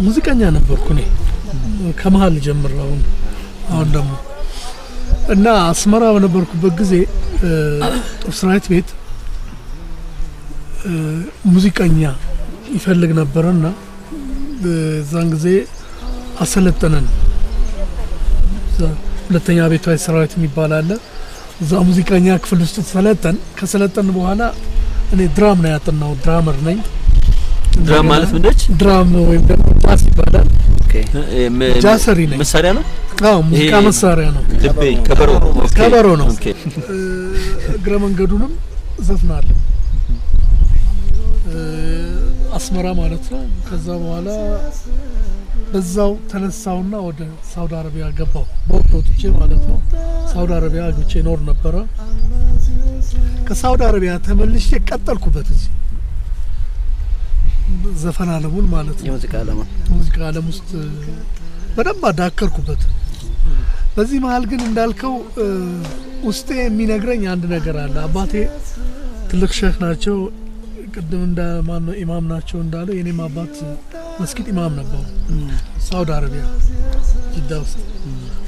ሙዚቀኛ ነበርኩ እኔ ከመሃል ጀምረው አሁን ደግሞ እና አስመራ በነበርኩበት ጊዜ ጦር ሰራዊት ቤት ሙዚቀኛ ይፈልግ ነበርና በዛን ጊዜ አሰለጠነን ሁለተኛ ቤታዊ ሰራዊት የሚባል አለ እዛ ሙዚቀኛ ክፍል ውስጥ ከሰለጠን በኋላ እኔ ድራም ነው ያጠናው ድራመር ነኝ ድራም ማለት ምንድነው ድራም ወይም ደግሞ ጃዝ ይባላል ኦኬ ጃሰሪ ነኝ መሳሪያ ነው አዎ ሙዚቃ መሳሪያ ነው ልቤ ከበሮ ነው ኦኬ እግረ መንገዱንም ዘፍናለሁ አስመራ ማለት ነው ከዛ በኋላ በዛው ተነሳውና ወደ ሳውዲ አረቢያ ገባው በወጥቼ ማለት ነው ሳውዲ አረቢያ አግብቼ ኖር ነበር ከሳውዲ አረቢያ ተመልሼ ቀጠልኩበት እዚህ ዘፈን ዓለሙን ማለት ነው የሙዚቃ ዓለም ውስጥ በደንብ አዳከርኩበት በዚህ መሃል ግን እንዳልከው ውስጤ የሚነግረኝ አንድ ነገር አለ አባቴ ትልቅ ሼክ ናቸው ቅድም እንደ ማን ነው ኢማም ናቸው እንዳለው የኔም አባት መስጊድ ኢማም ነበሩ ሳውዲ አረቢያ ጅዳ ውስጥ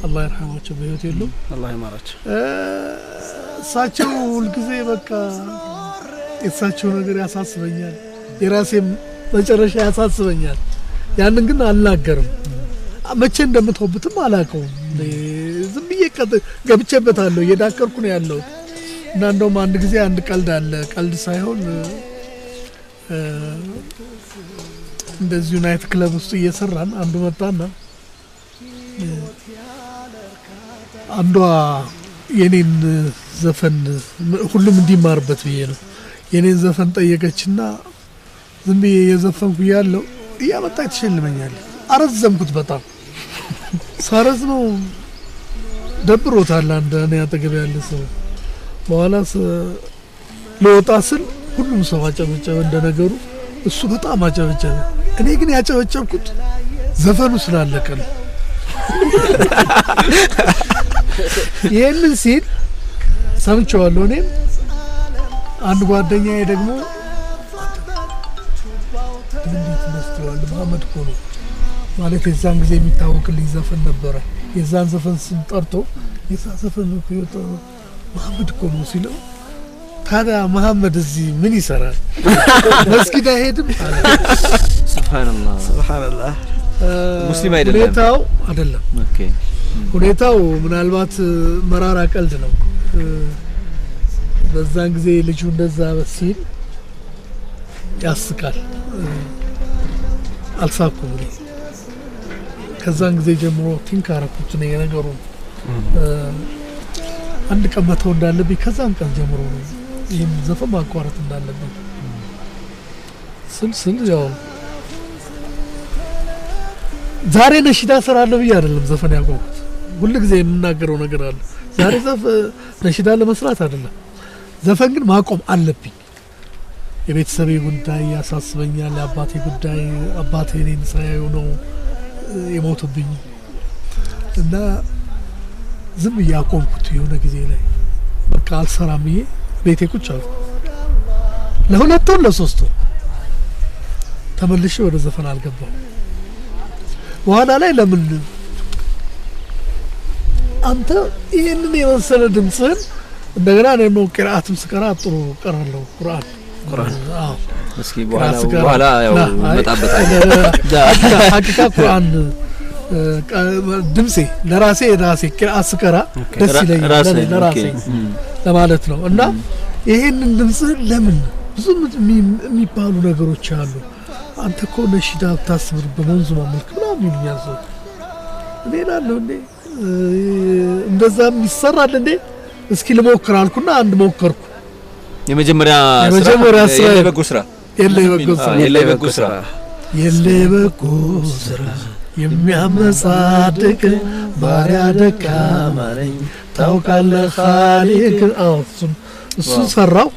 አላህ ይርሐማቸው በህይወት የሉ አላህ ይማራቸው እሳቸው ሁልጊዜ በቃ እሳቸው ነገር ያሳስበኛል የራሴም መጨረሻ ያሳስበኛል ያንን ግን አልናገርም መቼ እንደምትወብትም አላውቀውም ዝም ብዬ ገብቼበታለሁ እየዳከርኩ ነው ያለው እና እንደውም አንድ ጊዜ አንድ ቀልድ አለ ቀልድ ሳይሆን እንደዚህ ዩናይትድ ክለብ ውስጥ እየሰራን አንዱ መጣና አንዷ የኔን ዘፈን ሁሉም እንዲማርበት ብዬ ነው የኔን ዘፈን ጠየቀችና ዝም ብዬ የዘፈንኩ ያለው እያመጣች ትሸልመኛለች አረዘምኩት በጣም ሳረዝመው ደብሮታል አንድ እኔ አጠገብ ያለ ሰው በኋላ ለወጣ ስል ሁሉም ሰው አጨበጨበ እንደነገሩ እሱ በጣም አጨበጨበ እኔ ግን ያጨበጨብኩት ዘፈኑ ስላለቀ ነው ይሄንን ሲል ሰምቼዋለሁ እኔም አንድ ጓደኛዬ ደግሞ እንዴት መስሏል መሐመድ ኮሎ ማለት የዛን ጊዜ የሚታወቅልኝ ዘፈን ነበረ የዛን ዘፈን ስም ጠርቶ የዛን ዘፈን ነው መሐመድ ኮሎ ሲለው ታዲያ መሐመድ እዚህ ምን ይሰራል መስጊድ አይሄድም ሱብሃንአላህ ሙስሊም አይደለም ሁኔታው አይደለም ኦኬ ሁኔታው ምናልባት መራራ ቀልድ ነው በዛን ጊዜ ልጁ እንደዛ በሲል ያስቃል አልሳኩም ከዛን ጊዜ ጀምሮ ቲንክ አረኩት ነው የነገሩ አንድ ቀን መተው እንዳለብኝ ከዛን ቀን ጀምሮ ነው ይሄን ዘፈን ማቋረጥ እንዳለብኝ ስል ያው ዛሬ ነሽዳ ሰራለሁ ብዬ አይደለም ዘፈን ያቆምኩት ሁሉ ጊዜ የምናገረው ነገር አለ ዛሬ ነሽዳ ለመስራት አይደለም ዘፈን ግን ማቆም አለብኝ የቤተሰቤ ጉዳይ ያሳስበኛል የአባቴ ጉዳይ አባቴ እኔን ሳያዩ ነው የሞተብኝ እና ዝም ያቆምኩት የሆነ ጊዜ ላይ በቃ አልሰራም ብዬ ቤቴ ቁጭ አልኩ ለሁለት ወር ለሶስት ወር ተመልሼ ወደ ዘፈን አልገባው በኋላ ላይ ለምን አንተ ይሄንን የመሰለ ድምጽን እንደገና ደግሞ ቅራአትም ስቀራ ጥሩ ቀራለሁ ቁርአን አዎ እስኪ በኋላ ያው መጣበታል ሐቂቃ ቁርአን ድምጼ ለራሴ ቅራአት ስቀራ ደስ ይለኛል ለራሴ ለማለት ነው እና ይሄንን ድምጽ ለምን ብዙ የሚባሉ ነገሮች አሉ አንተ እኮ ነሽዳ ታስብር በመንዙማ መልክ ምናምን ይልኛል እኔ ላለው እንዴ እንደዛም ይሰራል እንዴ እስኪ ልሞክር አልኩና አንድ ሞከርኩ የመጀመሪያ ስራ የለበጎ ስራ የሚያመጻድቅ ባሪያ ደካማ ነኝ ታውቃለህ ኻሊቅ እሱ ሰራው